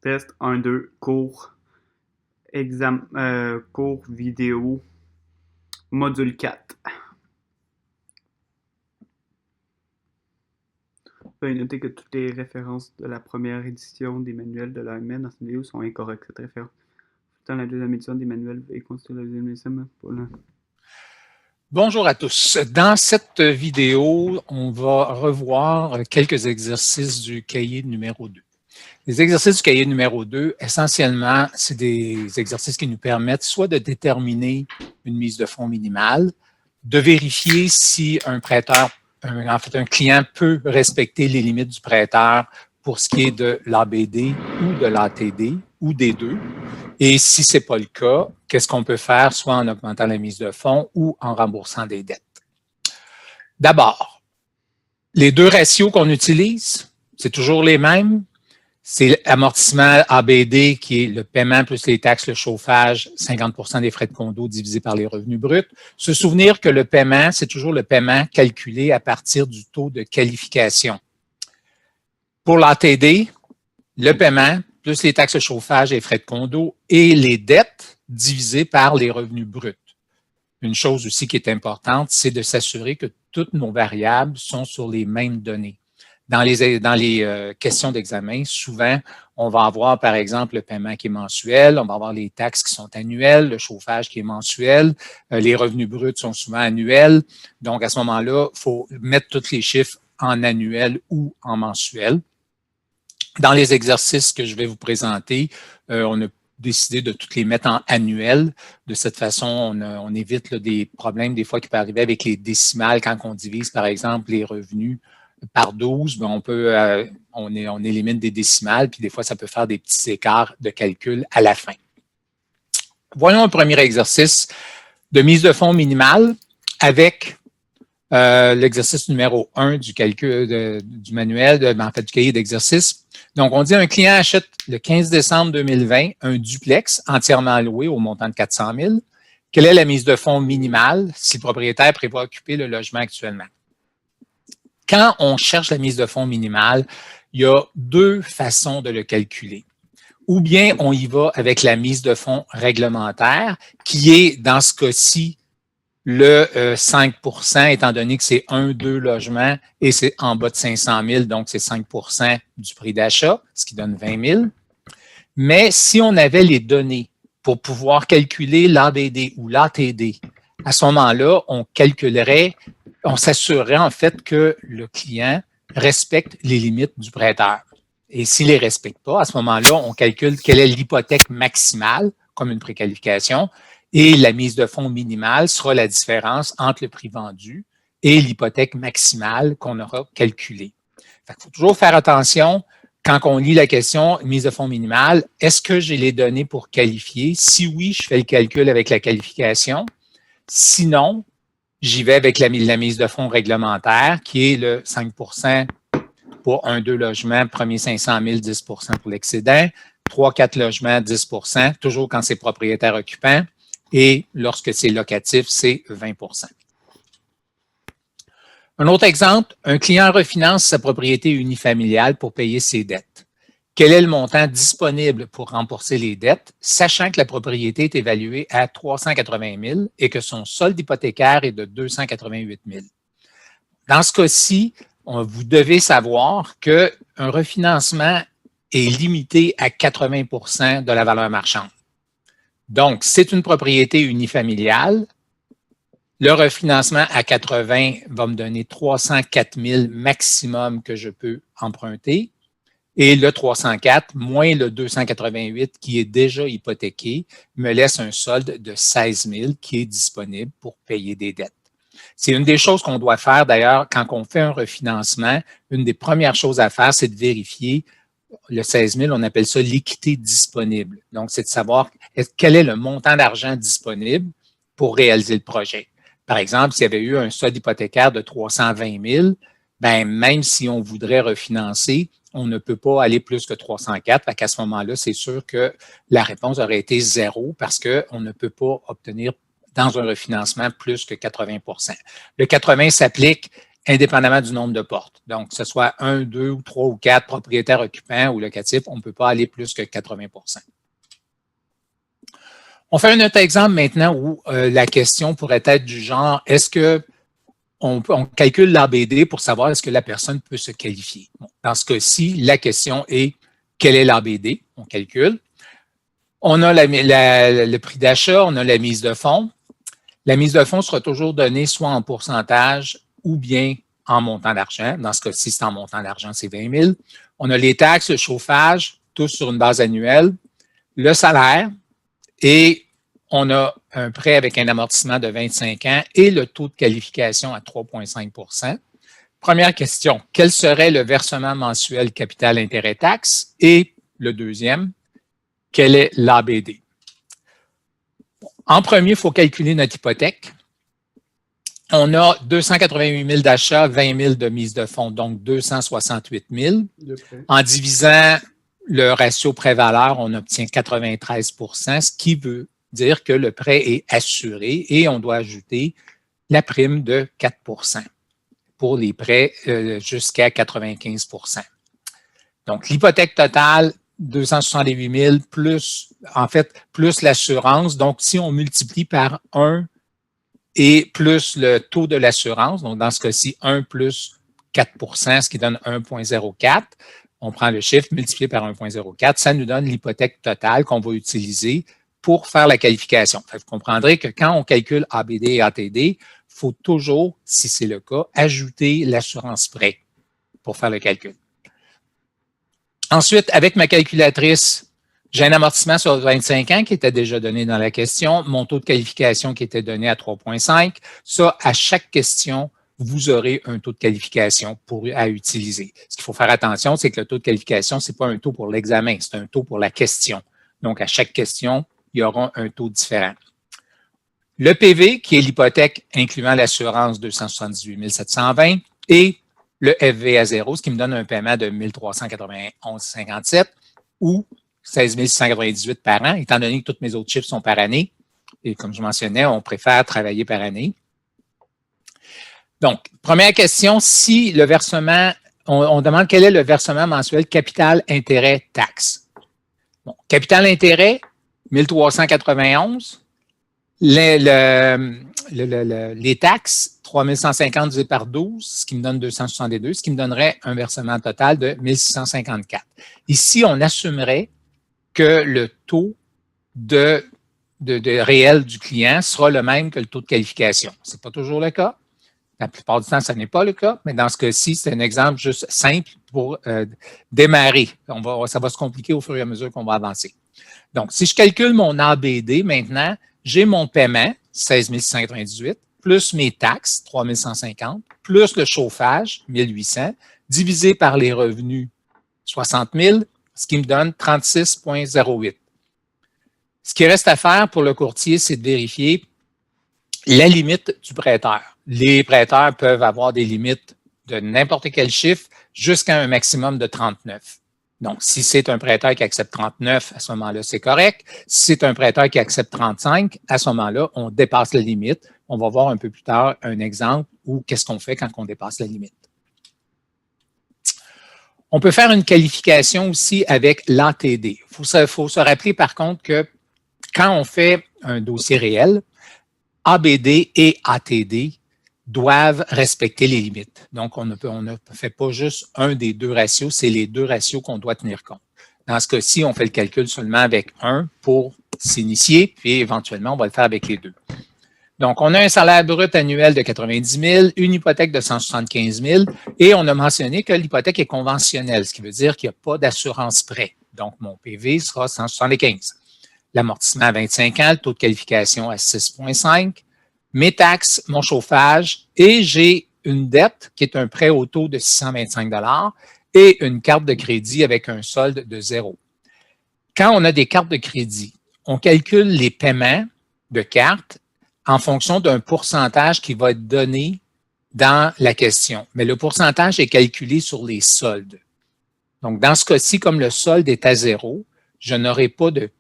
Test 1, 2, cours vidéo, module 4. Veuillez noter que toutes les références de la première édition des manuels de l'AMN dans cette vidéo sont incorrectes. Cette référence dans la deuxième édition des manuels et constitue la deuxième édition pour le... Bonjour à tous. Dans cette vidéo, on va revoir quelques exercices du cahier numéro 2. Les exercices du cahier numéro 2, essentiellement, c'est des exercices qui nous permettent soit de déterminer une mise de fonds minimale, de vérifier si un prêteur, un client peut respecter les limites du prêteur pour ce qui est de l'ABD ou de l'ATD ou des deux. Et si ce n'est pas le cas, qu'est-ce qu'on peut faire, soit en augmentant la mise de fonds ou en remboursant des dettes? D'abord, les deux ratios qu'on utilise, c'est toujours les mêmes. C'est l'amortissement ABD qui est le paiement plus les taxes, le chauffage, 50% des frais de condo divisé par les revenus bruts. Se souvenir que le paiement, c'est toujours le paiement calculé à partir du taux de qualification. Pour l'ATD, le paiement plus les taxes de chauffage et les frais de condo et les dettes divisées par les revenus bruts. Une chose aussi qui est importante, c'est de s'assurer que toutes nos variables sont sur les mêmes données. Dans les questions d'examen, souvent, on va avoir, par exemple, le paiement qui est mensuel, on va avoir les taxes qui sont annuelles, le chauffage qui est mensuel, les revenus bruts sont souvent annuels. Donc, à ce moment-là, il faut mettre tous les chiffres en annuel ou en mensuel. Dans les exercices que je vais vous présenter, on a décidé de toutes les mettre en annuel. De cette façon, on évite là, des problèmes des fois qui peuvent arriver avec les décimales quand on divise, par exemple, les revenus par 12, ben on élimine des décimales, puis des fois, ça peut faire des petits écarts de calcul à la fin. Voyons un premier exercice de mise de fonds minimale avec l'exercice numéro 1 du calcul du manuel, du cahier d'exercice. Donc, on dit un client achète le 15 décembre 2020 un duplex entièrement loué au montant de 400 000. Quelle est la mise de fonds minimale si le propriétaire prévoit occuper le logement actuellement? Quand on cherche la mise de fonds minimale, il y a deux façons de le calculer. Ou bien on y va avec la mise de fonds réglementaire, qui est, dans ce cas-ci, le 5 étant donné que c'est 2 logements et c'est en bas de 500 000, donc c'est 5 du prix d'achat, ce qui donne 20 000. Mais si on avait les données pour pouvoir calculer l'ABD ou l'ATD, à ce moment-là, on s'assurerait en fait que le client respecte les limites du prêteur. Et s'il ne les respecte pas, à ce moment-là, on calcule quelle est l'hypothèque maximale, comme une préqualification, et la mise de fonds minimale sera la différence entre le prix vendu et l'hypothèque maximale qu'on aura calculée. Il faut toujours faire attention quand on lit la question mise de fonds minimale, est-ce que j'ai les données pour qualifier? Si oui, je fais le calcul avec la qualification. Sinon, j'y vais avec la mise de fonds réglementaire qui est le 5 pour 2 logements, premier 500 000, 10 pour l'excédent, 3-4 logements, 10 toujours quand c'est propriétaire occupant, et lorsque c'est locatif, c'est 20 Un autre exemple, un client refinance sa propriété unifamiliale pour payer ses dettes. Quel est le montant disponible pour rembourser les dettes, sachant que la propriété est évaluée à 380 000 et que son solde hypothécaire est de 288 000? Dans ce cas-ci, vous devez savoir qu'un refinancement est limité à 80 de la valeur marchande. Donc, c'est une propriété unifamiliale. Le refinancement à 80 va me donner 304 000 maximum que je peux emprunter. Et le 304 moins le 288 qui est déjà hypothéqué me laisse un solde de 16 000 qui est disponible pour payer des dettes. C'est une des choses qu'on doit faire d'ailleurs quand on fait un refinancement. Une des premières choses à faire, c'est de vérifier le 16 000, on appelle ça l'équité disponible. Donc, c'est de savoir quel est le montant d'argent disponible pour réaliser le projet. Par exemple, s'il y avait eu un solde hypothécaire de 320 000, ben, même si on voudrait refinancer, on ne peut pas aller plus que 304. Fait qu'à ce moment-là, c'est sûr que la réponse aurait été 0 parce qu'on ne peut pas obtenir dans un refinancement plus que 80 Le 80 s'applique indépendamment du nombre de portes. Donc, que ce soit 1, 2 ou 3 ou 4 propriétaires occupants ou locatifs, on ne peut pas aller plus que 80 %. On fait un autre exemple maintenant où la question pourrait être du genre, est-ce que on calcule l'ABD pour savoir est-ce que la personne peut se qualifier. Bon, dans ce cas-ci, la question est quel est l'ABD? On calcule. On a le prix d'achat, on a la mise de fonds. La mise de fonds sera toujours donnée soit en pourcentage ou bien en montant d'argent. Dans ce cas-ci, c'est en montant d'argent, c'est 20 000. On a les taxes, le chauffage, tous sur une base annuelle, le salaire et on a un prêt avec un amortissement de 25 ans et le taux de qualification à 3,5 %. Première question, quel serait le versement mensuel capital intérêt taxe? Et le deuxième, quel est l'ABD? En premier, il faut calculer notre hypothèque. On a 288 000 d'achat, 20 000 de mise de fonds, donc 268 000. En divisant le ratio prêt-valeur, on obtient 93 %, ce qui veut dire que le prêt est assuré et on doit ajouter la prime de 4 % pour les prêts jusqu'à 95 %. Donc, l'hypothèque totale, 268 000 plus l'assurance. Donc, si on multiplie par 1 et plus le taux de l'assurance, donc dans ce cas-ci, 1 plus 4 % ce qui donne 1,04, on prend le chiffre multiplié par 1,04, ça nous donne l'hypothèque totale qu'on va utiliser pour faire la qualification. Vous comprendrez que quand on calcule ABD et ATD, il faut toujours, si c'est le cas, ajouter l'assurance prêt pour faire le calcul. Ensuite, avec ma calculatrice, j'ai un amortissement sur 25 ans qui était déjà donné dans la question, mon taux de qualification qui était donné à 3,5. Ça, à chaque question, vous aurez un taux de qualification à utiliser. Ce qu'il faut faire attention, c'est que le taux de qualification, ce n'est pas un taux pour l'examen, c'est un taux pour la question. Donc, à chaque question, il y aura un taux différent. Le PV, qui est l'hypothèque incluant l'assurance 278 720 et le FV à 0, ce qui me donne un paiement de 1 391,57 ou 16 698 par an, étant donné que tous mes autres chiffres sont par année. Et comme je mentionnais, on préfère travailler par année. Donc, première question, si le versement, on demande quel est le versement mensuel capital, intérêt, taxe. Bon, capital, intérêt, 1391. Les taxes, 3150 divisé par 12, ce qui me donne 262, ce qui me donnerait un versement total de 1654. Ici, on assumerait que le taux de réel du client sera le même que le taux de qualification. Ce n'est pas toujours le cas. La plupart du temps, ce n'est pas le cas, mais dans ce cas-ci, c'est un exemple juste simple pour démarrer. Ça va se compliquer au fur et à mesure qu'on va avancer. Donc, si je calcule mon ABD maintenant, j'ai mon paiement, 16 698, plus mes taxes, 3 150, plus le chauffage, 1 800, divisé par les revenus, 60 000, ce qui me donne 36,08. Ce qui reste à faire pour le courtier, c'est de vérifier la limite du prêteur. Les prêteurs peuvent avoir des limites de n'importe quel chiffre jusqu'à un maximum de 39. Donc, si c'est un prêteur qui accepte 39, à ce moment-là, c'est correct. Si c'est un prêteur qui accepte 35, à ce moment-là, on dépasse la limite. On va voir un peu plus tard un exemple où qu'est-ce qu'on fait quand on dépasse la limite. On peut faire une qualification aussi avec l'ATD. Il faut se rappeler par contre que quand on fait un dossier réel, ABD et ATD doivent respecter les limites. Donc, on ne fait pas juste un des deux ratios, c'est les deux ratios qu'on doit tenir compte. Dans ce cas-ci, on fait le calcul seulement avec un pour s'initier, puis éventuellement, on va le faire avec les deux. Donc, on a un salaire brut annuel de 90 000, une hypothèque de 175 000 et on a mentionné que l'hypothèque est conventionnelle, ce qui veut dire qu'il n'y a pas d'assurance prêt. Donc, mon PV sera 175. L'amortissement à 25 ans, le taux de qualification à 6,5, mes taxes, mon chauffage et j'ai une dette qui est un prêt au taux de 625 $ et une carte de crédit avec un solde de 0. Quand on a des cartes de crédit, on calcule les paiements de cartes en fonction d'un pourcentage qui va être donné dans la question. Mais le pourcentage est calculé sur les soldes. Donc, dans ce cas-ci, comme le solde est à 0, je n'aurai pas de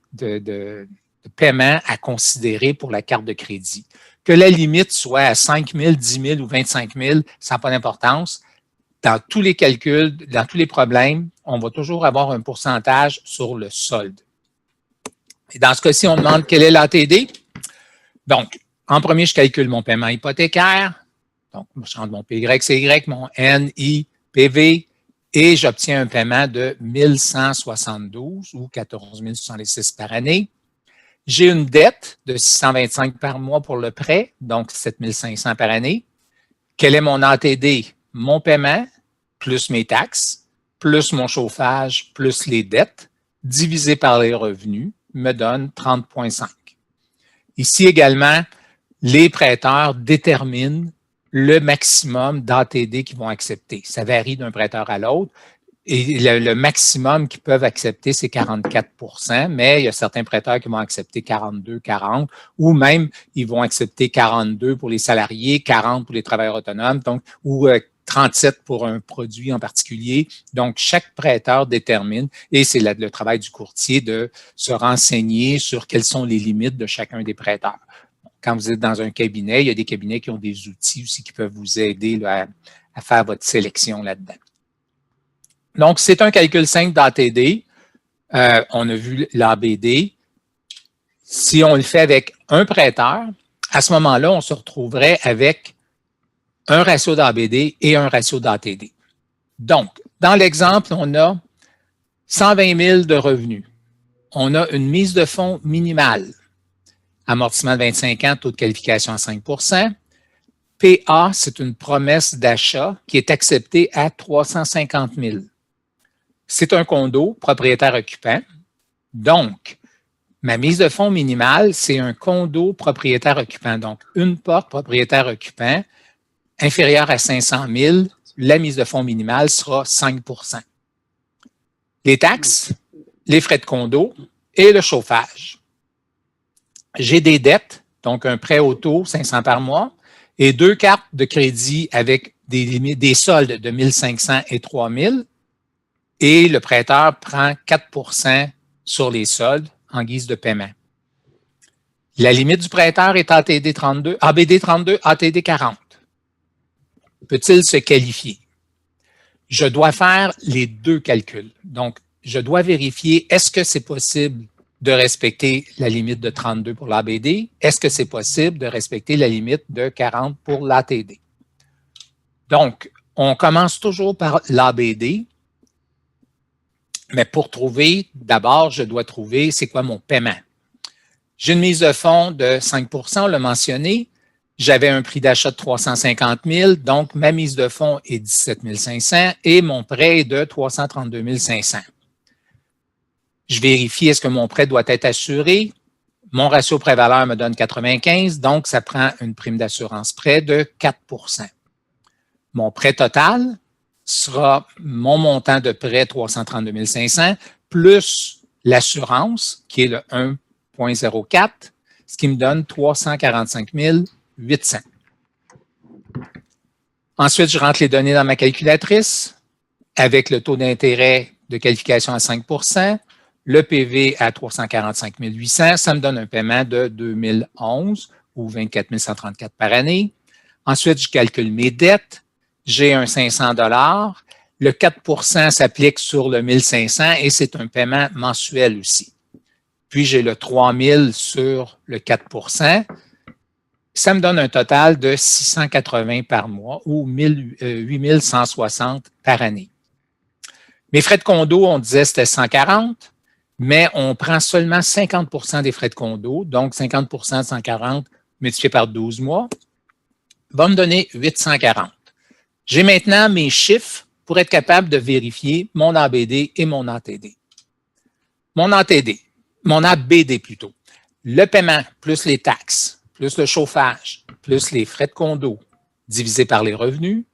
de paiement à considérer pour la carte de crédit. Que la limite soit à 5 000, 10 000 ou 25 000, ça n'a pas d'importance. Dans tous les calculs, dans tous les problèmes, on va toujours avoir un pourcentage sur le solde. Et dans ce cas-ci, on demande quelle est l'ATD. Donc, en premier, je calcule mon paiement hypothécaire. Donc, je rentre mon PYCY, mon NI, PV, et j'obtiens un paiement de 1 172 ou 14 066 par année. J'ai une dette de 625 par mois pour le prêt, donc 7 500 par année. Quel est mon ATD? Mon paiement, plus mes taxes, plus mon chauffage, plus les dettes, divisé par les revenus, me donne 30,5. Ici également, les prêteurs déterminent le maximum d'ATD qu'ils vont accepter. Ça varie d'un prêteur à l'autre. Et le maximum qu'ils peuvent accepter, c'est 44 %, mais il y a certains prêteurs qui vont accepter 42, 40, ou même ils vont accepter 42 pour les salariés, 40 pour les travailleurs autonomes, donc, ou 37 pour un produit en particulier. Donc, chaque prêteur détermine, et c'est le travail du courtier de se renseigner sur quelles sont les limites de chacun des prêteurs. Quand vous êtes dans un cabinet, il y a des cabinets qui ont des outils aussi qui peuvent vous aider là, à faire votre sélection là-dedans. Donc, c'est un calcul simple d'ATD. On a vu l'ABD. Si on le fait avec un prêteur, à ce moment-là, on se retrouverait avec un ratio d'ABD et un ratio d'ATD. Donc, dans l'exemple, on a 120 000 de revenus. On a une mise de fonds minimale. Amortissement de 25 ans, taux de qualification à 5 %. PA, c'est une promesse d'achat qui est acceptée à 350 000. C'est un condo propriétaire-occupant. Donc, ma mise de fonds minimale, c'est un condo propriétaire-occupant. Donc, une porte propriétaire-occupant inférieure à 500 000, la mise de fonds minimale sera 5 %. Les taxes, les frais de condo et le chauffage. J'ai des dettes, donc un prêt auto, 500 par mois, et 2 cartes de crédit avec des soldes de 1 500 et 3 000. Et le prêteur prend 4 % sur les soldes en guise de paiement. La limite du prêteur est ABD 32, ATD 40. Peut-il se qualifier? Je dois faire les deux calculs. Donc, je dois vérifier est-ce que c'est possible de respecter la limite de 32 pour l'ABD? Est-ce que c'est possible de respecter la limite de 40 pour l'ATD? Donc, on commence toujours par l'ABD. Mais pour trouver, d'abord, je dois trouver c'est quoi mon paiement. J'ai une mise de fonds de 5 %, on l'a mentionné. J'avais un prix d'achat de 350 000, donc ma mise de fonds est 17 500 et mon prêt est de 332 500. Je vérifie est-ce que mon prêt doit être assuré. Mon ratio prêt-valeur me donne 95, donc ça prend une prime d'assurance prêt de 4 %. Mon prêt total sera mon montant de prêt 332 500 plus l'assurance qui est le 1,04, ce qui me donne 345 800. Ensuite, je rentre les données dans ma calculatrice avec le taux d'intérêt de qualification à 5 %, le PV à 345 800, ça me donne un paiement de 2011 ou 24 134 par année. Ensuite, je calcule mes dettes. J'ai un 500 $. Le 4 % s'applique sur le 1500 et c'est un paiement mensuel aussi. Puis, j'ai le 3000 sur le 4 %. Ça me donne un total de 680 par mois ou 8 160 par année. Mes frais de condo, on disait c'était 140, mais on prend seulement 50 % des frais de condo, donc 50 % de 140 multiplié par 12 mois va me donner 840. J'ai maintenant mes chiffres pour être capable de vérifier mon ABD et mon ATD. Mon ABD plutôt. Le paiement plus les taxes, plus le chauffage, plus les frais de condo divisé par les revenus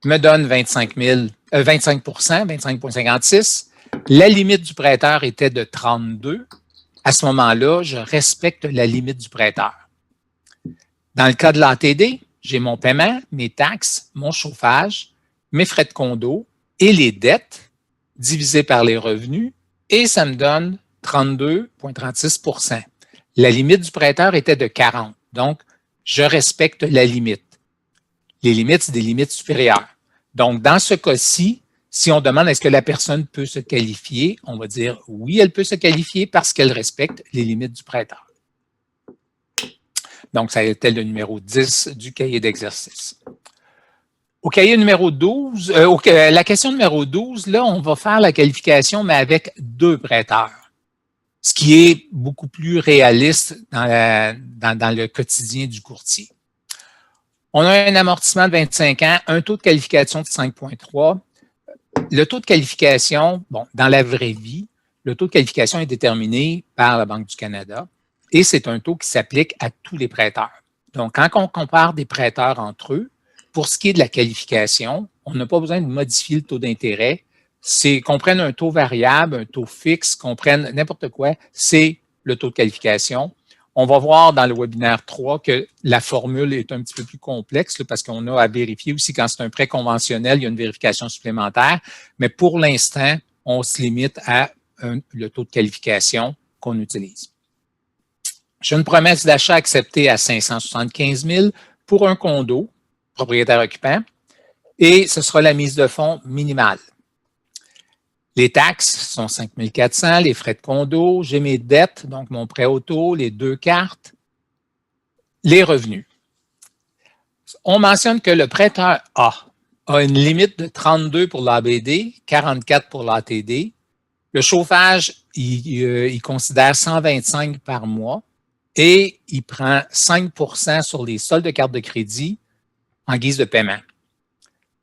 me donne 25 %, 25,56. La limite du prêteur était de 32. À ce moment-là, je respecte la limite du prêteur. Dans le cas de l'ATD, j'ai mon paiement, mes taxes, mon chauffage, mes frais de condo et les dettes divisées par les revenus et ça me donne 32,36 %. La limite du prêteur était de 40. Donc, je respecte la limite. Les limites, c'est des limites supérieures. Donc, dans ce cas-ci, si on demande est-ce que la personne peut se qualifier, on va dire oui, elle peut se qualifier parce qu'elle respecte les limites du prêteur. Donc, ça a été le numéro 10 du cahier d'exercice. Au cahier numéro 12, la question numéro 12, là, on va faire la qualification, mais avec 2 prêteurs, ce qui est beaucoup plus réaliste dans le quotidien du courtier. On a un amortissement de 25 ans, un taux de qualification de 5,3. Le taux de qualification, bon, dans la vraie vie, le taux de qualification est déterminé par la Banque du Canada et c'est un taux qui s'applique à tous les prêteurs. Donc, quand on compare des prêteurs entre eux, pour ce qui est de la qualification, on n'a pas besoin de modifier le taux d'intérêt. C'est qu'on prenne un taux variable, un taux fixe, qu'on prenne n'importe quoi, c'est le taux de qualification. On va voir dans le webinaire 3 que la formule est un petit peu plus complexe là, parce qu'on a à vérifier aussi quand c'est un prêt conventionnel, il y a une vérification supplémentaire. Mais pour l'instant, on se limite à le taux de qualification qu'on utilise. J'ai une promesse d'achat acceptée à 575 000 pour un condo, propriétaire occupant, et ce sera la mise de fonds minimale. Les taxes sont 5 400, les frais de condo, j'ai mes dettes, donc mon prêt auto, les 2 cartes, les revenus. On mentionne que le prêteur A a une limite de 32 pour l'ABD, 44 pour l'ATD. Le chauffage, il considère 125 par mois et il prend 5 % sur les soldes de carte de crédit en guise de paiement.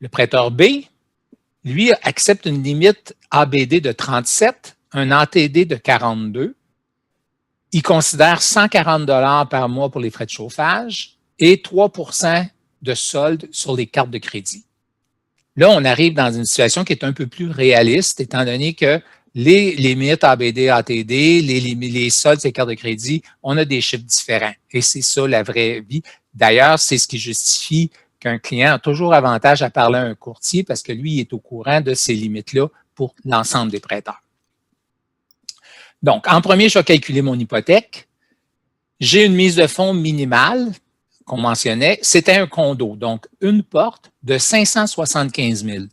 Le prêteur B, lui, accepte une limite ABD de 37, un ATD de 42. Il considère 140 $ par mois pour les frais de chauffage et 3 % de solde sur les cartes de crédit. Là, on arrive dans une situation qui est un peu plus réaliste, étant donné que les limites ABD, ATD, les soldes sur les cartes de crédit, on a des chiffres différents. Et c'est ça la vraie vie. D'ailleurs, c'est ce qui justifie qu'un client a toujours avantage à parler à un courtier parce que lui, il est au courant de ces limites-là pour l'ensemble des prêteurs. Donc, en premier, je vais calculer mon hypothèque. J'ai une mise de fonds minimale qu'on mentionnait. C'était un condo, donc une porte de 575 000.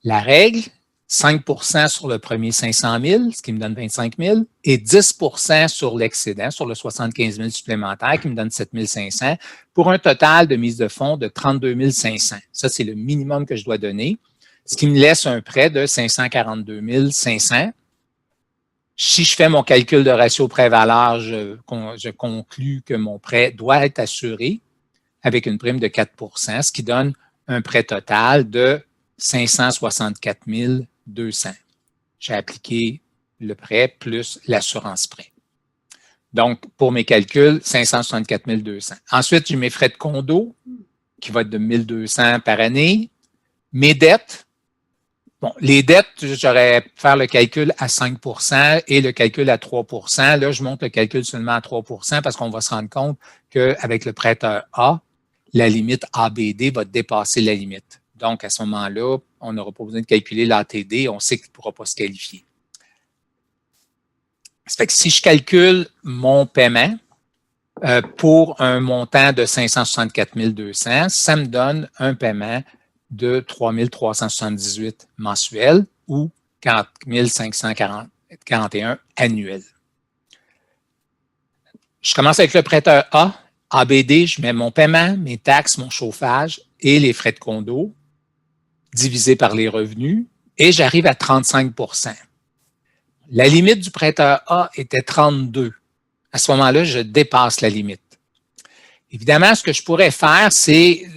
La règle, 5 % sur le premier 500 000, ce qui me donne 25 000, et 10 % sur l'excédent, sur le 75 000 supplémentaire, qui me donne 7 500, pour un total de mise de fonds de 32 500. Ça, c'est le minimum que je dois donner, ce qui me laisse un prêt de 542 500. Si je fais mon calcul de ratio prêt-valeur, je conclus que mon prêt doit être assuré avec une prime de 4 %, ce qui donne un prêt total de 564 200. J'ai appliqué le prêt plus l'assurance prêt. Donc, pour mes calculs, 564 200. Ensuite, j'ai mes frais de condo qui vont être de 1 200 par année. Mes dettes, bon, les dettes, j'aurais pu faire le calcul à 5 % et le calcul à 3 %. Là, je monte le calcul seulement à 3 % parce qu'on va se rendre compte qu'avec le prêteur A, la limite ABD va dépasser la limite. Donc, à ce moment-là, on n'aura pas besoin de calculer l'ATD, on sait qu'il ne pourra pas se qualifier. Ça fait que si je calcule mon paiement pour un montant de 564 200, ça me donne un paiement de 3 378 mensuel ou 40 541 annuel. Je commence avec le prêteur A. ABD, je mets mon paiement, mes taxes, mon chauffage et les frais de condo divisé par les revenus et j'arrive à 35 %. La limite du prêteur A était 32. À ce moment-là, je dépasse la limite. Évidemment, ce que je pourrais faire, c'est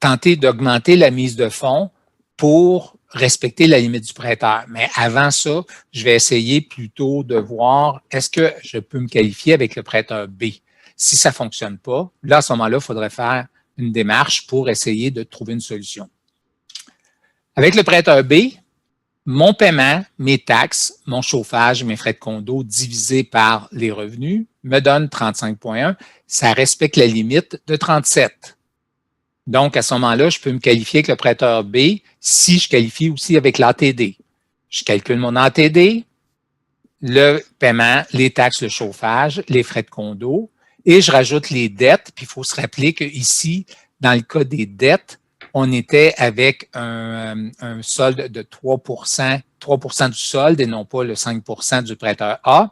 tenter d'augmenter la mise de fonds pour respecter la limite du prêteur. Mais avant ça, je vais essayer plutôt de voir est-ce que je peux me qualifier avec le prêteur B. Si ça ne fonctionne pas, là, à ce moment-là, il faudrait faire une démarche pour essayer de trouver une solution. Avec le prêteur B, mon paiement, mes taxes, mon chauffage, mes frais de condo divisés par les revenus me donne 35,1. Ça respecte la limite de 37. Donc, à ce moment-là, je peux me qualifier avec le prêteur B si je qualifie aussi avec l'ATD. Je calcule mon ATD, le paiement, les taxes, le chauffage, les frais de condo, et je rajoute les dettes. Puis il faut se rappeler qu'ici, dans le cas des dettes, on était avec un solde de 3% du solde et non pas le 5% du prêteur A.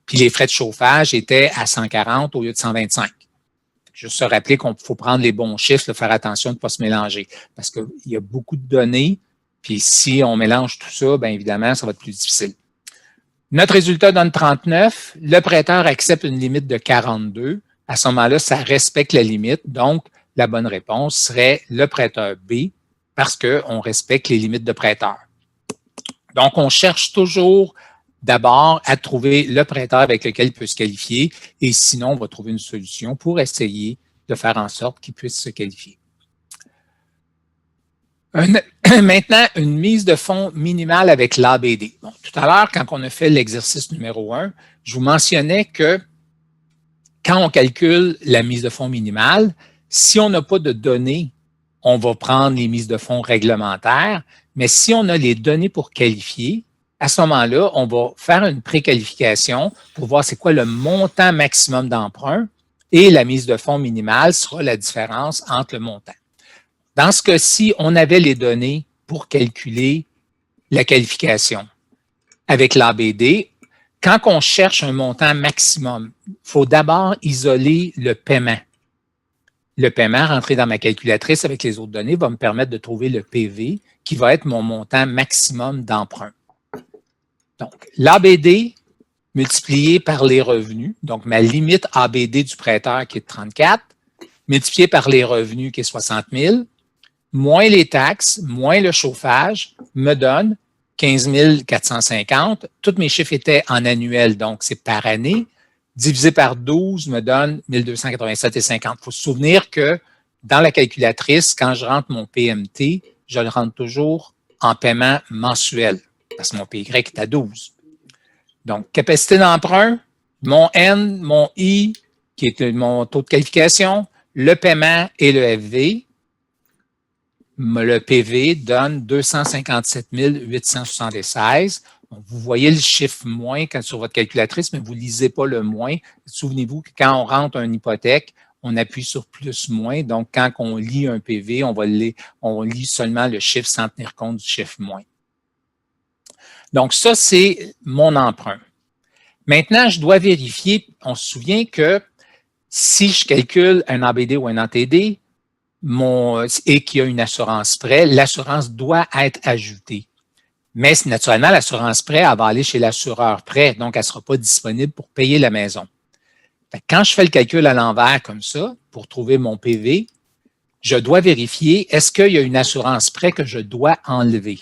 Puis les frais de chauffage étaient à 140 au lieu de 125. Juste se rappeler qu'il faut prendre les bons chiffres, faire attention de ne pas se mélanger parce qu'il y a beaucoup de données. Puis si on mélange tout ça, bien évidemment, ça va être plus difficile. Notre résultat donne 39. Le prêteur accepte une limite de 42. À ce moment-là, ça respecte la limite. Donc, la bonne réponse serait le prêteur B parce qu'on respecte les limites de prêteur. Donc, on cherche toujours d'abord à trouver le prêteur avec lequel il peut se qualifier et sinon, on va trouver une solution pour essayer de faire en sorte qu'il puisse se qualifier. Maintenant, une mise de fonds minimale avec l'ABD. Bon, tout à l'heure, quand on a fait l'exercice numéro 1, je vous mentionnais que quand on calcule la mise de fonds minimale, si on n'a pas de données, on va prendre les mises de fonds réglementaires, mais si on a les données pour qualifier, à ce moment-là, on va faire une préqualification pour voir c'est quoi le montant maximum d'emprunt et la mise de fonds minimale sera la différence entre le montant. Dans ce cas-ci, on avait les données pour calculer la qualification. Avec l'ABD, quand on cherche un montant maximum, il faut d'abord isoler le paiement. Le paiement rentré dans ma calculatrice avec les autres données va me permettre de trouver le PV qui va être mon montant maximum d'emprunt. Donc, l'ABD multiplié par les revenus, donc ma limite ABD du prêteur qui est de 34, multiplié par les revenus qui est 60 000, moins les taxes, moins le chauffage, me donne 15 450. Tous mes chiffres étaient en annuel, donc c'est par année. Divisé par 12 me donne 1287,50. Il faut se souvenir que dans la calculatrice, quand je rentre mon PMT, je le rentre toujours en paiement mensuel parce que mon PY est à 12. Donc, capacité d'emprunt, mon N, mon I, qui est mon taux de qualification, le paiement et le FV. Le PV donne 257 876. Donc, vous voyez le chiffre moins sur votre calculatrice, mais vous ne lisez pas le moins. Souvenez-vous que quand on rentre une hypothèque, on appuie sur plus-moins. Donc, quand on lit un PV, on lit seulement le chiffre sans tenir compte du chiffre moins. Donc, ça, c'est mon emprunt. Maintenant, je dois vérifier, on se souvient que si je calcule un ABD ou un ATD, et qu'il y a une assurance prêt, l'assurance doit être ajoutée. Mais naturellement, l'assurance prêt, elle va aller chez l'assureur prêt, donc elle ne sera pas disponible pour payer la maison. Quand je fais le calcul à l'envers comme ça, pour trouver mon PV, je dois vérifier, est-ce qu'il y a une assurance prêt que je dois enlever?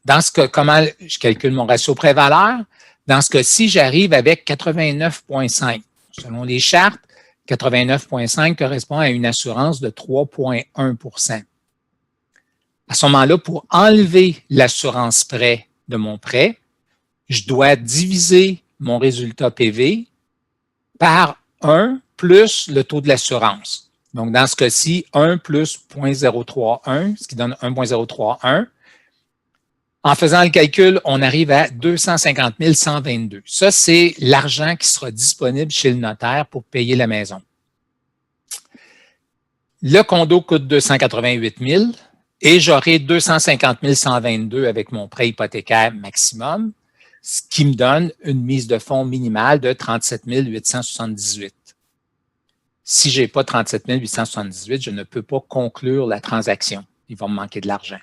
Dans ce cas, comment je calcule mon ratio prêt-valeur? Dans ce cas-ci, j'arrive avec 89,5. Selon les chartes, 89,5 correspond à une assurance de 3,1 %. À ce moment-là, pour enlever l'assurance prêt de mon prêt, je dois diviser mon résultat PV par 1 plus le taux de l'assurance. Donc, dans ce cas-ci, 1 plus 0,031, ce qui donne 1,031. En faisant le calcul, on arrive à 250 122. Ça, c'est l'argent qui sera disponible chez le notaire pour payer la maison. Le condo coûte 288 000 et j'aurai 250 122 avec mon prêt hypothécaire maximum, ce qui me donne une mise de fonds minimale de 37 878. Si je n'ai pas 37 878, je ne peux pas conclure la transaction. Il va me manquer de l'argent.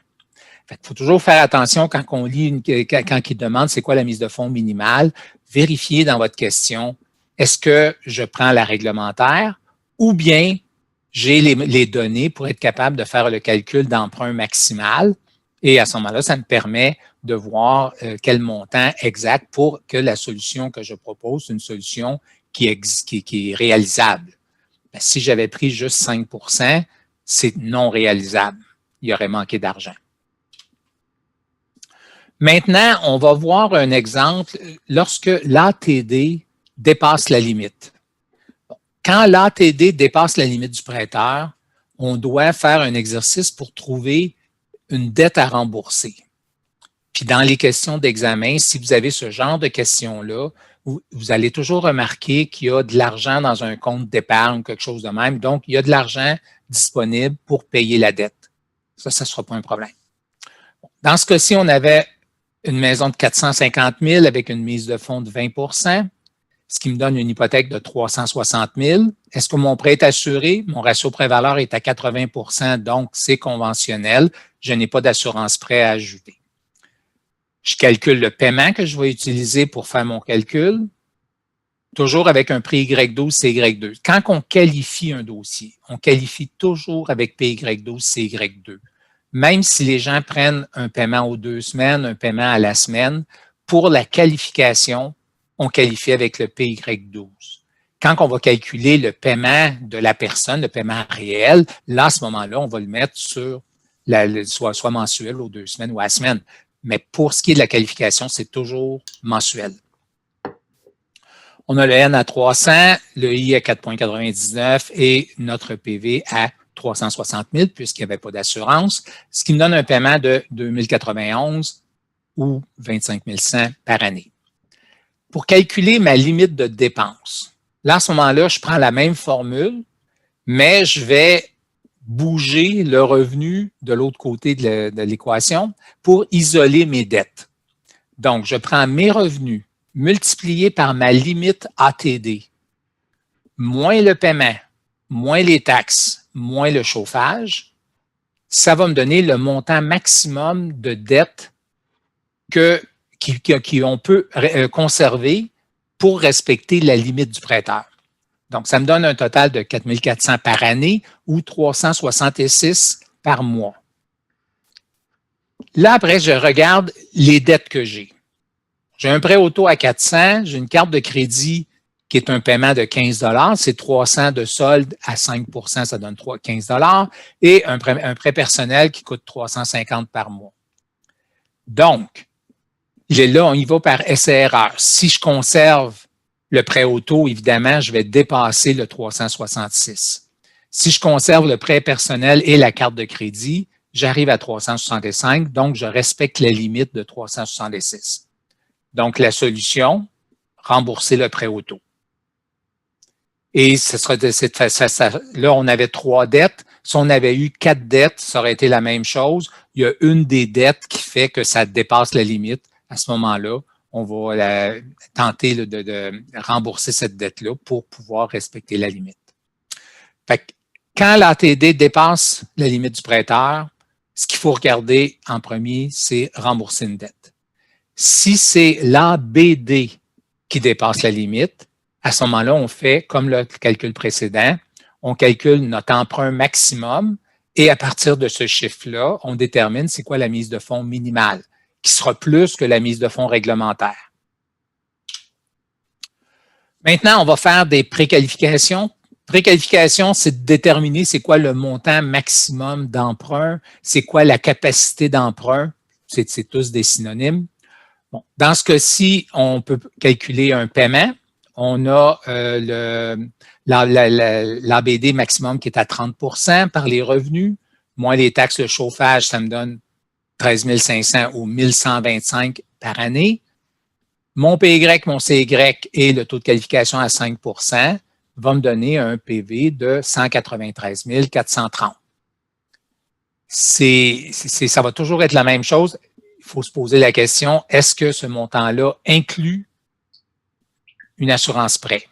Il faut toujours faire attention quand on lit, quand il demande c'est quoi la mise de fonds minimale, vérifiez dans votre question, est-ce que je prends la réglementaire ou bien j'ai les données pour être capable de faire le calcul d'emprunt maximal et à ce moment-là, ça me permet de voir quel montant exact pour que la solution que je propose, c'est une solution qui est réalisable. Ben, si j'avais pris juste 5 %, c'est non réalisable. Il y aurait manqué d'argent. Maintenant, on va voir un exemple lorsque l'ATD dépasse la limite. Quand l'ATD dépasse la limite du prêteur, on doit faire un exercice pour trouver une dette à rembourser. Puis dans les questions d'examen, si vous avez ce genre de questions-là, vous allez toujours remarquer qu'il y a de l'argent dans un compte d'épargne ou quelque chose de même. Donc, il y a de l'argent disponible pour payer la dette. Ça ne sera pas un problème. Dans ce cas-ci, on avait une maison de 450 000 avec une mise de fonds de 20 ce qui me donne une hypothèque de 360 000. Est-ce que mon prêt est assuré? Mon ratio prêt-valeur est à 80 donc c'est conventionnel. Je n'ai pas d'assurance prêt à ajouter. Je calcule le paiement que je vais utiliser pour faire mon calcul, toujours avec un prix Y12, CY2. Quand on qualifie un dossier, on qualifie toujours avec PY12, CY2. Même si les gens prennent un paiement aux 2 semaines, un paiement à la semaine, pour la qualification, on qualifie avec le PY12. Quand on va calculer le paiement de la personne, le paiement réel, là, à ce moment-là, on va le mettre sur soit mensuel aux 2 semaines ou à la semaine. Mais pour ce qui est de la qualification, c'est toujours mensuel. On a le N à 300, le I à 4,99 et notre PV à 360 000 puisqu'il n'y avait pas d'assurance, ce qui me donne un paiement de 2 091 ou 25 100 par année. Pour calculer ma limite de dépenses, là, à ce moment-là, je prends la même formule, mais je vais bouger le revenu de l'autre côté de l'équation pour isoler mes dettes. Donc, je prends mes revenus multipliés par ma limite ATD, moins le paiement, moins les taxes, moins le chauffage, ça va me donner le montant maximum de dettes qu'on peut conserver pour respecter la limite du prêteur. Donc, ça me donne un total de 4 400 par année ou 366 par mois. Là, après, je regarde les dettes que j'ai. J'ai un prêt auto à 400, j'ai une carte de crédit qui est un paiement de 15 $, c'est 300 de solde à 5 %, ça donne 15 $, et un prêt personnel qui coûte 350 par mois. Donc, là, on y va par essai-erreur. Si je conserve le prêt auto, évidemment, je vais dépasser le 366. Si je conserve le prêt personnel et la carte de crédit, j'arrive à 365, donc je respecte la limite de 366. Donc, la solution, rembourser le prêt auto. Et ce sera là, on avait 3 dettes. Si on avait eu 4 dettes, ça aurait été la même chose. Il y a une des dettes qui fait que ça dépasse la limite. À ce moment-là, on va tenter de rembourser cette dette-là pour pouvoir respecter la limite. Fait que quand l'ATD dépasse la limite du prêteur, ce qu'il faut regarder en premier, c'est rembourser une dette. Si c'est l'ABD qui dépasse la limite, à ce moment-là, on fait comme le calcul précédent, on calcule notre emprunt maximum et à partir de ce chiffre-là, on détermine c'est quoi la mise de fonds minimale, qui sera plus que la mise de fonds réglementaire. Maintenant, on va faire des préqualifications. Préqualification, c'est de déterminer c'est quoi le montant maximum d'emprunt, c'est quoi la capacité d'emprunt, c'est tous des synonymes. Bon, dans ce cas-ci, on peut calculer un paiement. On a l'ABD maximum qui est à 30 % par les revenus, moins les taxes de chauffage, ça me donne 13 500 ou 1125 par année. Mon PY, mon CY et le taux de qualification à 5 % va me donner un PV de 193 430. Ça va toujours être la même chose. Il faut se poser la question, est-ce que ce montant-là inclut une assurance prêt?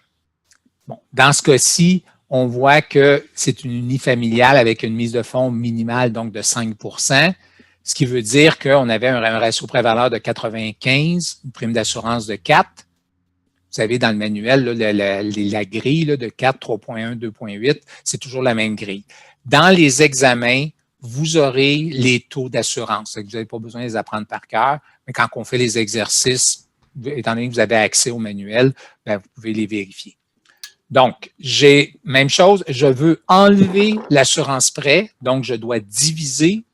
Bon, dans ce cas-ci, on voit que c'est une unifamiliale avec une mise de fonds minimale, donc de 5 %, ce qui veut dire qu'on avait un ratio prêt-valeur de 95, une prime d'assurance de 4. Vous savez, dans le manuel, là, la grille là, de 4, 3.1, 2.8, c'est toujours la même grille. Dans les examens, vous aurez les taux d'assurance. Vous n'avez pas besoin de les apprendre par cœur, mais quand on fait les exercices, étant donné que vous avez accès au manuel, bien, vous pouvez les vérifier. Donc, même chose, je veux enlever l'assurance prêt, donc je dois diviser.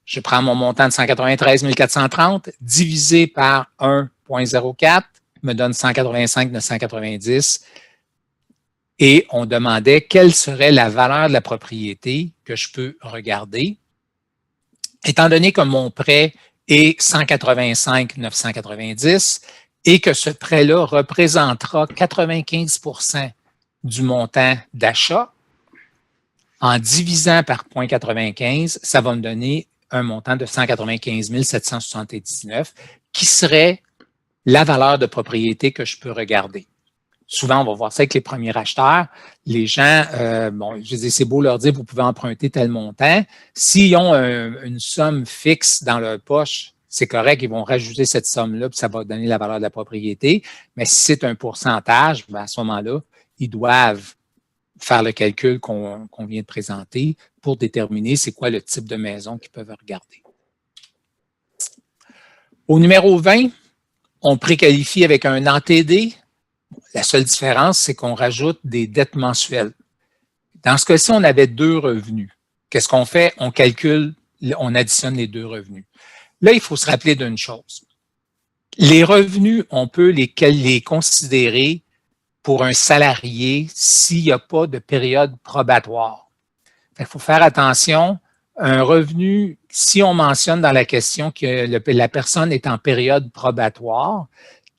Je prends mon montant de 193 430, divisé par 1,04, me donne 185 990. Et on demandait quelle serait la valeur de la propriété que je peux regarder. Étant donné que mon prêt et 185 990 et que ce prêt-là représentera 95% du montant d'achat. En divisant par 0,95, ça va me donner un montant de 195 779 qui serait la valeur de propriété que je peux regarder. Souvent, on va voir ça avec les premiers acheteurs. Les gens, bon, je dis, c'est beau leur dire, vous pouvez emprunter tel montant. S'ils ont une somme fixe dans leur poche, c'est correct, ils vont rajouter cette somme-là, puis ça va donner la valeur de la propriété. Mais si c'est un pourcentage, ben à ce moment-là, ils doivent faire le calcul qu'on vient de présenter pour déterminer c'est quoi le type de maison qu'ils peuvent regarder. Au numéro 20, on préqualifie avec un ATD. La seule différence, c'est qu'on rajoute des dettes mensuelles. Dans ce cas-ci, on avait 2 revenus. Qu'est-ce qu'on fait? On calcule, on additionne les 2 revenus. Là, il faut se rappeler d'une chose. Les revenus, on peut les considérer pour un salarié s'il n'y a pas de période probatoire. Il faut faire attention. Un revenu, si on mentionne dans la question que la personne est en période probatoire,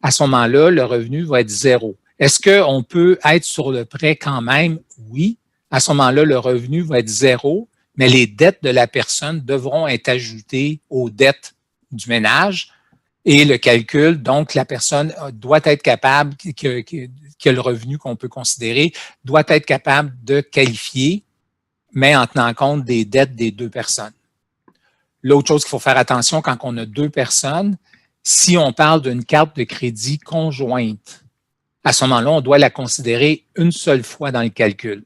à ce moment-là, le revenu va être 0. Est-ce qu'on peut être sur le prêt quand même? Oui. À ce moment-là, le revenu va être 0, mais les dettes de la personne devront être ajoutées aux dettes du ménage et le calcul, donc la personne doit être capable, que le revenu qu'on peut considérer, doit être capable de qualifier, mais en tenant compte des dettes des 2 personnes. L'autre chose qu'il faut faire attention quand on a 2 personnes, si on parle d'une carte de crédit conjointe, à ce moment-là, on doit la considérer une seule fois dans le calcul.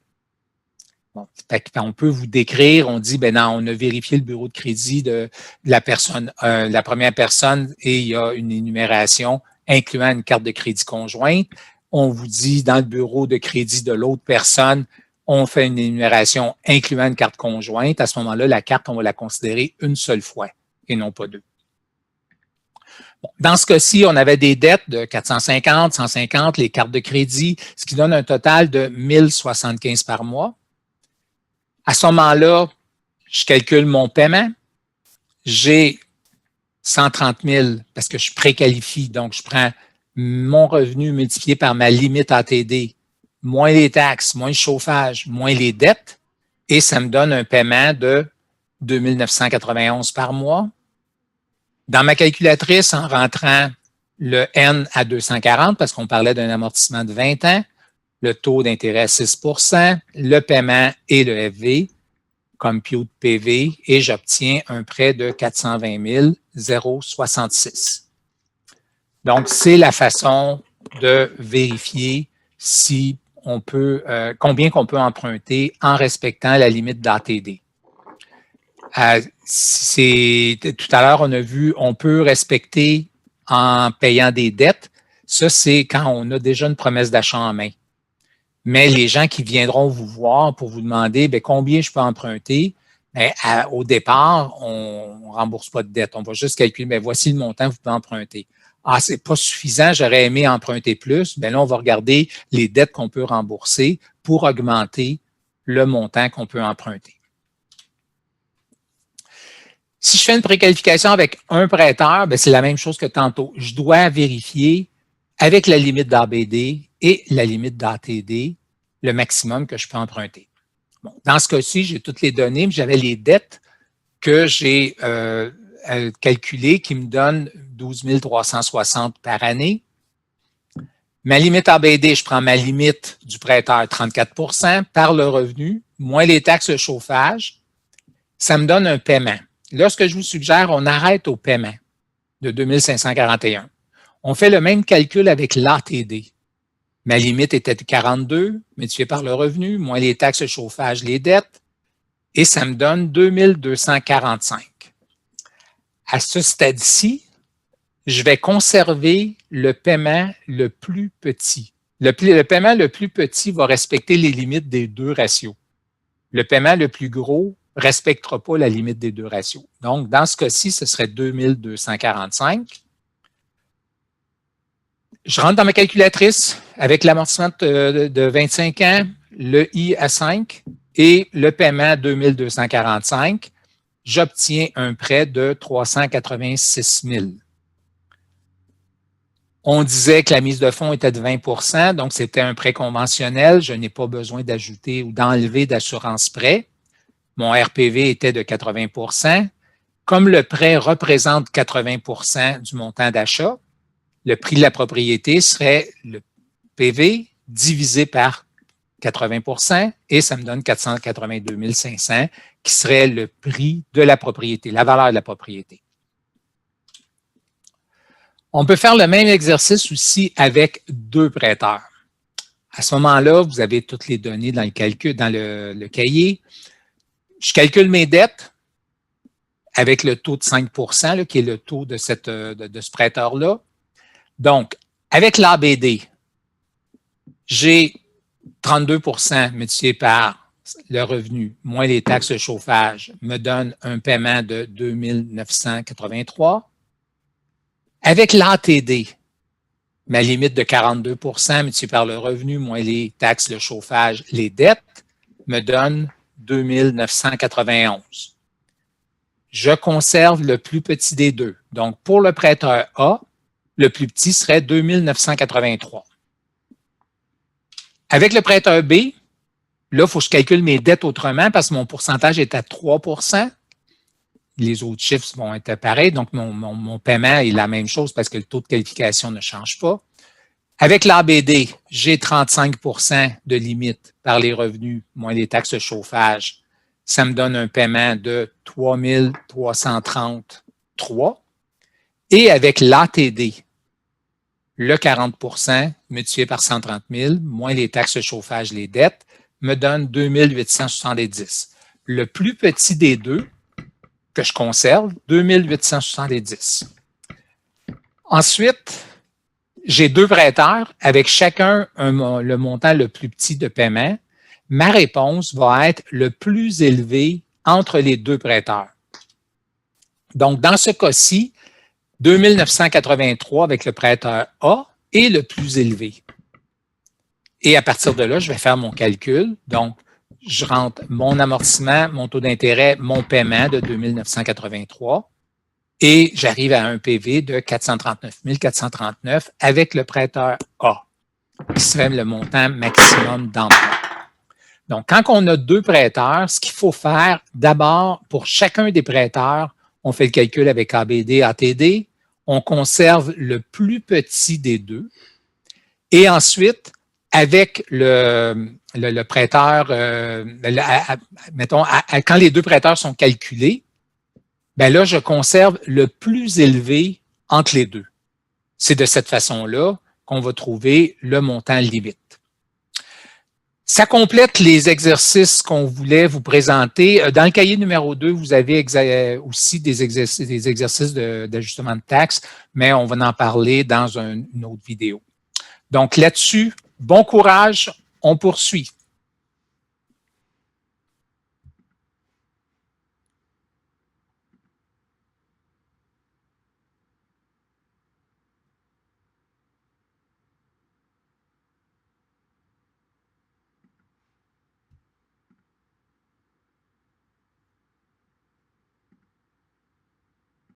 Bon, on peut vous décrire, on dit, ben non, on a vérifié le bureau de crédit de la personne, la première personne, et il y a une énumération incluant une carte de crédit conjointe. On vous dit, dans le bureau de crédit de l'autre personne, on fait une énumération incluant une carte conjointe. À ce moment-là, la carte, on va la considérer une seule fois et non pas 2. Bon, dans ce cas-ci, on avait des dettes de 450, 150, les cartes de crédit, ce qui donne un total de 1075 par mois. À ce moment-là, je calcule mon paiement. J'ai 130 000 parce que je préqualifie, donc je prends mon revenu multiplié par ma limite ATD, moins les taxes, moins le chauffage, moins les dettes, et ça me donne un paiement de 2 991 par mois. Dans ma calculatrice, en rentrant le N à 240, parce qu'on parlait d'un amortissement de 20 ans, le taux d'intérêt à 6 %, le paiement et le FV, compute PV, et j'obtiens un prêt de 420 066. Donc, c'est la façon de vérifier si on peut, combien qu'on peut emprunter en respectant la limite d'ATD. Tout à l'heure, on a vu, on peut respecter en payant des dettes. Ça, c'est quand on a déjà une promesse d'achat en main. Mais les gens qui viendront vous voir pour vous demander bien, combien je peux emprunter, bien, au départ, on ne rembourse pas de dette. On va juste calculer, bien, voici le montant que vous pouvez emprunter. Ah, c'est pas suffisant, j'aurais aimé emprunter plus. Bien là, on va regarder les dettes qu'on peut rembourser pour augmenter le montant qu'on peut emprunter. Si je fais une préqualification avec un prêteur, c'est la même chose que tantôt. Je dois vérifier avec la limite d'ABD et la limite d'ATD le maximum que je peux emprunter. Bon, dans ce cas-ci, j'ai toutes les données, mais j'avais les dettes que j'ai calculées qui me donnent 12 360 par année. Ma limite ABD, je prends ma limite du prêteur, 34 % par le revenu, moins les taxes de chauffage. Ça me donne un paiement. Là, ce que je vous suggère, on arrête au paiement de 2 541. On fait le même calcul avec l'ATD. Ma limite était de 42, multiplié par le revenu, moins les taxes de chauffage, les dettes, et ça me donne 2 245. À ce stade-ci, je vais conserver le paiement le plus petit. Le paiement le plus petit va respecter les limites des 2 ratios. Le paiement le plus gros ne respectera pas la limite des 2 ratios. Donc, dans ce cas-ci, ce serait 2 245. Je rentre dans ma calculatrice avec l'amortissement de 25 ans, le I à 5 et le paiement 2 245. j'obtiens un prêt de 386 000. On disait que la mise de fonds était de 20 %, donc c'était un prêt conventionnel. Je n'ai pas besoin d'ajouter ou d'enlever d'assurance prêt. Mon RPV était de 80 %. Comme le prêt représente 80 % du montant d'achat, le prix de la propriété serait le PV divisé par 80 % et ça me donne 482 500 qui serait le prix de la propriété, la valeur de la propriété. On peut faire le même exercice aussi avec deux prêteurs. À ce moment-là, vous avez toutes les données dans le calcul, dans le cahier. Je calcule mes dettes avec le taux de 5 % là, qui est le taux de ce prêteur-là. Donc, avec l'ABD, j'ai 32 % multiplié par le revenu moins les taxes de chauffage me donne un paiement de 2 983. Avec l'ATD, ma limite de 42 % multiplié par le revenu moins les taxes, le chauffage, les dettes, me donne 2 991. Je conserve le plus petit des deux. Donc, pour le prêteur A, le plus petit serait 2 983. Avec le prêteur B, là, il faut que je calcule mes dettes autrement parce que mon pourcentage est à 3 %. Les autres chiffres vont être pareils, donc mon paiement est la même chose parce que le taux de qualification ne change pas. Avec l'ABD, j'ai 35 % de limite par les revenus moins les taxes de chauffage. Ça me donne un paiement de 3 333. Et avec l'ATD, le 40 % multiplié par 130 000 moins les taxes de chauffage, les dettes, me donne 2 870. Le plus petit des deux, que je conserve, 2 870. Ensuite, j'ai deux prêteurs avec chacun le montant le plus petit de paiement. Ma réponse va être le plus élevé entre les deux prêteurs. Donc, dans ce cas-ci, 2 983 avec le prêteur A est le plus élevé. Et à partir de là, je vais faire mon calcul. Donc, je rentre mon amortissement, mon taux d'intérêt, mon paiement de 2 983 et j'arrive à un PV de 439 439 avec le prêteur A, qui serait le montant maximum d'emprunt. Donc, quand on a deux prêteurs, ce qu'il faut faire, d'abord, pour chacun des prêteurs, on fait le calcul avec ABD, ATD, on conserve le plus petit des deux et ensuite, avec le prêteur, mettons, quand les deux prêteurs sont calculés, ben là, je conserve le plus élevé entre les deux. C'est de cette façon-là qu'on va trouver le montant limite. Ça complète les exercices qu'on voulait vous présenter. Dans le cahier numéro 2, vous avez aussi des exercices d'ajustement de taxes, mais on va en parler dans une autre vidéo. Donc là-dessus, bon courage, on poursuit.